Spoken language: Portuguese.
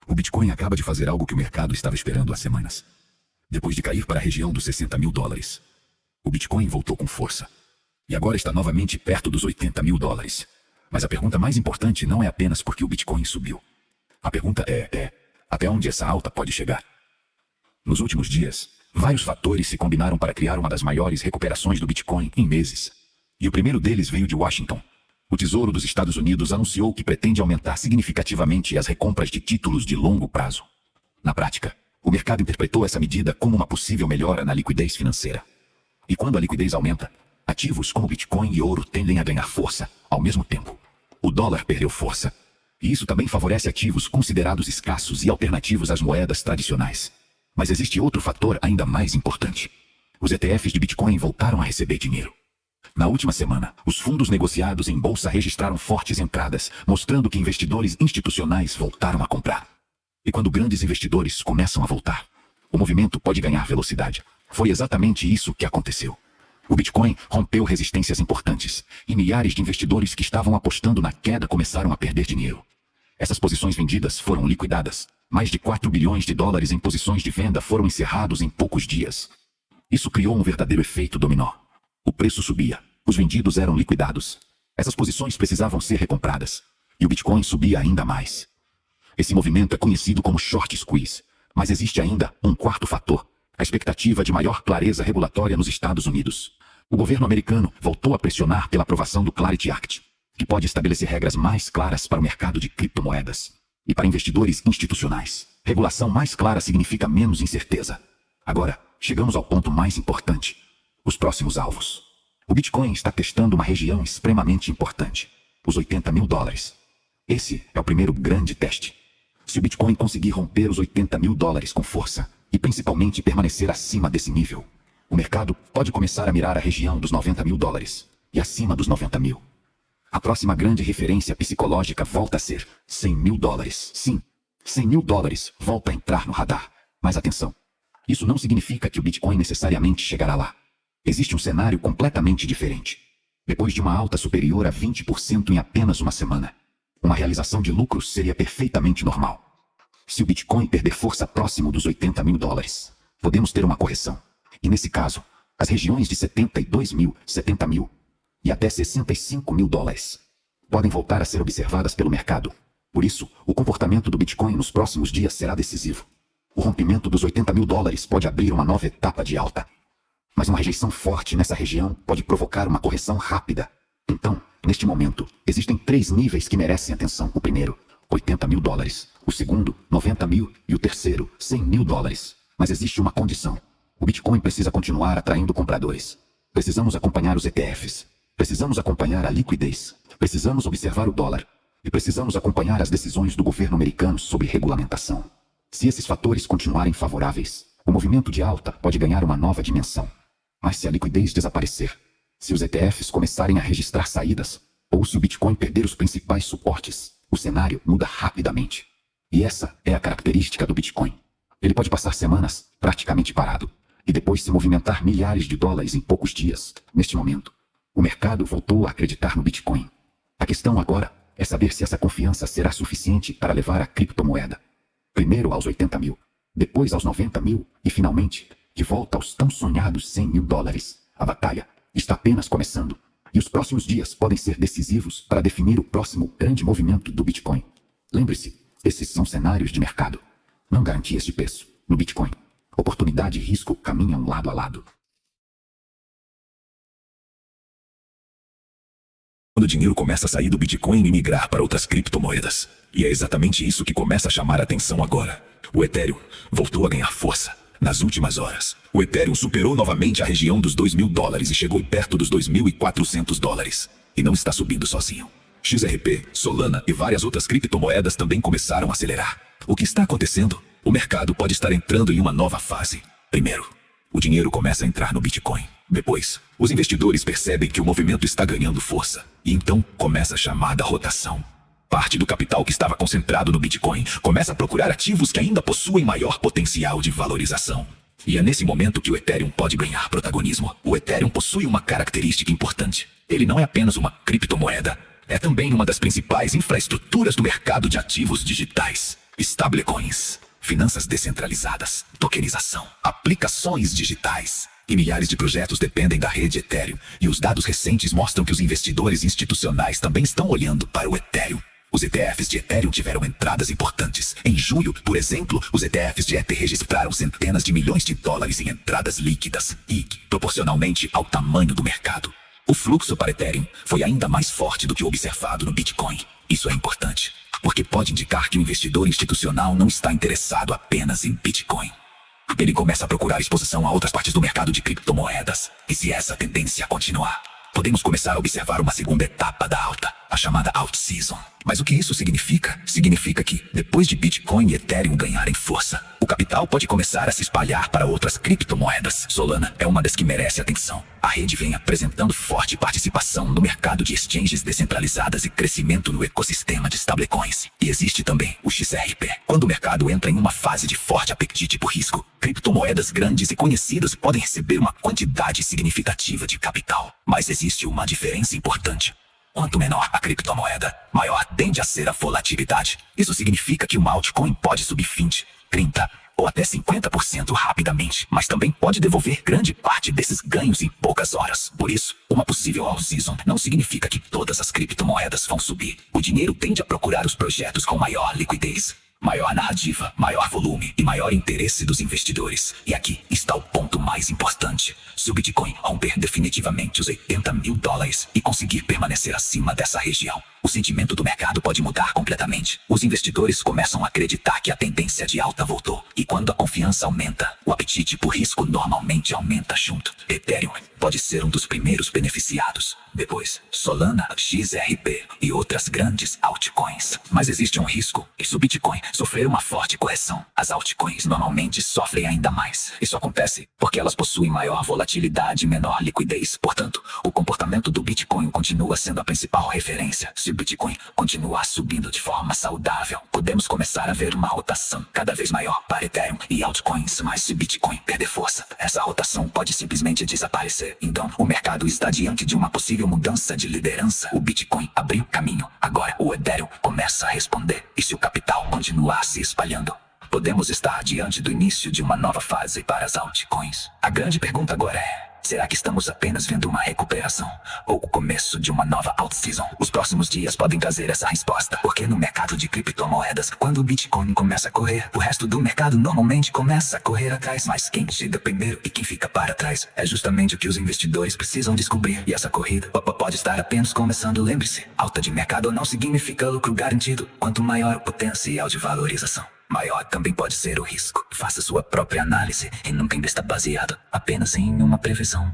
O Bitcoin acaba de fazer algo que o mercado estava esperando há semanas. Depois de cair para a região dos 60 mil dólares, o Bitcoin voltou com força. E agora está novamente perto dos 80 mil dólares. Mas a pergunta mais importante não é apenas porque o Bitcoin subiu. A pergunta é até onde essa alta pode chegar? Nos últimos dias, vários fatores se combinaram para criar uma das maiores recuperações do Bitcoin em meses. E o primeiro deles veio de Washington. O Tesouro dos Estados Unidos anunciou que pretende aumentar significativamente as recompras de títulos de longo prazo. Na prática, o mercado interpretou essa medida como uma possível melhora na liquidez financeira. E quando a liquidez aumenta, ativos como Bitcoin e ouro tendem a ganhar força ao mesmo tempo. O dólar perdeu força. E isso também favorece ativos considerados escassos e alternativos às moedas tradicionais. Mas existe outro fator ainda mais importante. Os ETFs de Bitcoin voltaram a receber dinheiro. Na última semana, os fundos negociados em bolsa registraram fortes entradas, mostrando que investidores institucionais voltaram a comprar. E quando grandes investidores começam a voltar, o movimento pode ganhar velocidade. Foi exatamente isso que aconteceu. O Bitcoin rompeu resistências importantes, e milhares de investidores que estavam apostando na queda começaram a perder dinheiro. Essas posições vendidas foram liquidadas. Mais de 4 bilhões de dólares em posições de venda foram encerrados em poucos dias. Isso criou um verdadeiro efeito dominó. O preço subia, os vendidos eram liquidados. Essas posições precisavam ser recompradas, e o Bitcoin subia ainda mais. Esse movimento é conhecido como short squeeze, mas existe ainda um quarto fator: a expectativa de maior clareza regulatória nos Estados Unidos. O governo americano voltou a pressionar pela aprovação do Clarity Act, que pode estabelecer regras mais claras para o mercado de criptomoedas. E para investidores institucionais, regulação mais clara significa menos incerteza. Agora, chegamos ao ponto mais importante: os próximos alvos. O Bitcoin está testando uma região extremamente importante: os 80 mil dólares. Esse é o primeiro grande teste. Se o Bitcoin conseguir romper os 80 mil dólares com força, e principalmente permanecer acima desse nível, o mercado pode começar a mirar a região dos 90 mil dólares, e acima dos 90 mil. A próxima grande referência psicológica volta a ser 100 mil dólares. Sim, 100 mil dólares volta a entrar no radar. Mas atenção, isso não significa que o Bitcoin necessariamente chegará lá. Existe um cenário completamente diferente. Depois de uma alta superior a 20% em apenas uma semana, uma realização de lucros seria perfeitamente normal. Se o Bitcoin perder força próximo dos 80 mil dólares, podemos ter uma correção. E nesse caso, as regiões de 72 mil, 70 mil e até 65 mil dólares podem voltar a ser observadas pelo mercado. Por isso, o comportamento do Bitcoin nos próximos dias será decisivo. O rompimento dos 80 mil dólares pode abrir uma nova etapa de alta. Mas uma rejeição forte nessa região pode provocar uma correção rápida. Então, neste momento, existem 3 níveis que merecem atenção. O primeiro, 80 mil dólares. O segundo, 90 mil. E o terceiro, 100 mil dólares. Mas existe uma condição. O Bitcoin precisa continuar atraindo compradores. Precisamos acompanhar os ETFs. Precisamos acompanhar a liquidez. Precisamos observar o dólar. E precisamos acompanhar as decisões do governo americano sobre regulamentação. Se esses fatores continuarem favoráveis, o movimento de alta pode ganhar uma nova dimensão. Mas se a liquidez desaparecer, se os ETFs começarem a registrar saídas, ou se o Bitcoin perder os principais suportes, o cenário muda rapidamente. E essa é a característica do Bitcoin. Ele pode passar semanas praticamente parado, e depois se movimentar milhares de dólares em poucos dias. Neste momento, o mercado voltou a acreditar no Bitcoin. A questão agora é saber se essa confiança será suficiente para levar a criptomoeda primeiro aos 80 mil, depois aos 90 mil e finalmente de volta aos tão sonhados 100 mil dólares. A batalha está apenas começando, e os próximos dias podem ser decisivos para definir o próximo grande movimento do Bitcoin. Lembre-se, esses são cenários de mercado, não garantias de preço. No Bitcoin, oportunidade e risco caminham lado a lado. Quando o dinheiro começa a sair do Bitcoin e migrar para outras criptomoedas. E é exatamente isso que começa a chamar a atenção agora. O Ethereum voltou a ganhar força. Nas últimas horas, o Ethereum superou novamente a região dos 2 mil dólares e chegou perto dos 2.400 dólares. E não está subindo sozinho. XRP, Solana e várias outras criptomoedas também começaram a acelerar. O que está acontecendo? O mercado pode estar entrando em uma nova fase. Primeiro, o dinheiro começa a entrar no Bitcoin. Depois, os investidores percebem que o movimento está ganhando força. E então começa a chamada rotação. Parte do capital que estava concentrado no Bitcoin começa a procurar ativos que ainda possuem maior potencial de valorização. E é nesse momento que o Ethereum pode ganhar protagonismo. O Ethereum possui uma característica importante. Ele não é apenas uma criptomoeda. É também uma das principais infraestruturas do mercado de ativos digitais. Stablecoins, finanças descentralizadas, tokenização, aplicações digitais. E milhares de projetos dependem da rede Ethereum. E os dados recentes mostram que os investidores institucionais também estão olhando para o Ethereum. Os ETFs de Ethereum tiveram entradas importantes. Em julho, por exemplo, os ETFs de ETH registraram centenas de milhões de dólares em entradas líquidas e, proporcionalmente ao tamanho do mercado, o fluxo para Ethereum foi ainda mais forte do que o observado no Bitcoin. Isso é importante, porque pode indicar que o investidor institucional não está interessado apenas em Bitcoin. Ele começa a procurar exposição a outras partes do mercado de criptomoedas. E se essa tendência continuar, podemos começar a observar uma segunda etapa da alta, a chamada Alt Season. Mas o que isso significa? Significa que, depois de Bitcoin e Ethereum ganharem força, o capital pode começar a se espalhar para outras criptomoedas. Solana é uma das que merece atenção. A rede vem apresentando forte participação no mercado de exchanges descentralizadas e crescimento no ecossistema de stablecoins. E existe também o XRP. Quando o mercado entra em uma fase de forte apetite por risco, criptomoedas grandes e conhecidas podem receber uma quantidade significativa de capital. Mas existe uma diferença importante. Quanto menor a criptomoeda, maior tende a ser a volatilidade. Isso significa que uma altcoin pode subir 20, 30 ou até 50% rapidamente, mas também pode devolver grande parte desses ganhos em poucas horas. Por isso, uma possível alt season não significa que todas as criptomoedas vão subir. O dinheiro tende a procurar os projetos com maior liquidez, maior narrativa, maior volume e maior interesse dos investidores. E aqui está o ponto mais importante. Se o Bitcoin romper definitivamente os 80 mil dólares e conseguir permanecer acima dessa região, o sentimento do mercado pode mudar completamente. Os investidores começam a acreditar que a tendência de alta voltou. E quando a confiança aumenta, o apetite por risco normalmente aumenta junto. Ethereum pode ser um dos primeiros beneficiados. Depois, Solana, XRP e outras grandes altcoins. Mas existe um risco. E se o Bitcoin sofrer uma forte correção, as altcoins normalmente sofrem ainda mais. Isso acontece porque elas possuem maior volatilidade e menor liquidez. Portanto, o comportamento do Bitcoin continua sendo a principal referência. Se o Bitcoin continuar subindo de forma saudável, podemos começar a ver uma rotação cada vez maior para Ethereum e altcoins. Mas se Bitcoin perder força, essa rotação pode simplesmente desaparecer. Então, o mercado está diante de uma possível mudança de liderança. O Bitcoin abriu caminho. Agora, o Ethereum começa a responder. E se o capital continuar se espalhando, podemos estar diante do início de uma nova fase para as altcoins. A grande pergunta agora é: será que estamos apenas vendo uma recuperação ou o começo de uma nova alt-season? Os próximos dias podem trazer essa resposta, porque no mercado de criptomoedas, quando o Bitcoin começa a correr, o resto do mercado normalmente começa a correr atrás. Mas quem chega primeiro e quem fica para trás é justamente o que os investidores precisam descobrir. E essa corrida pode estar apenas começando. Lembre-se, alta de mercado não significa lucro garantido. Quanto maior o potencial de valorização, maior também pode ser o risco. Faça sua própria análise e nunca investa baseado apenas em uma previsão.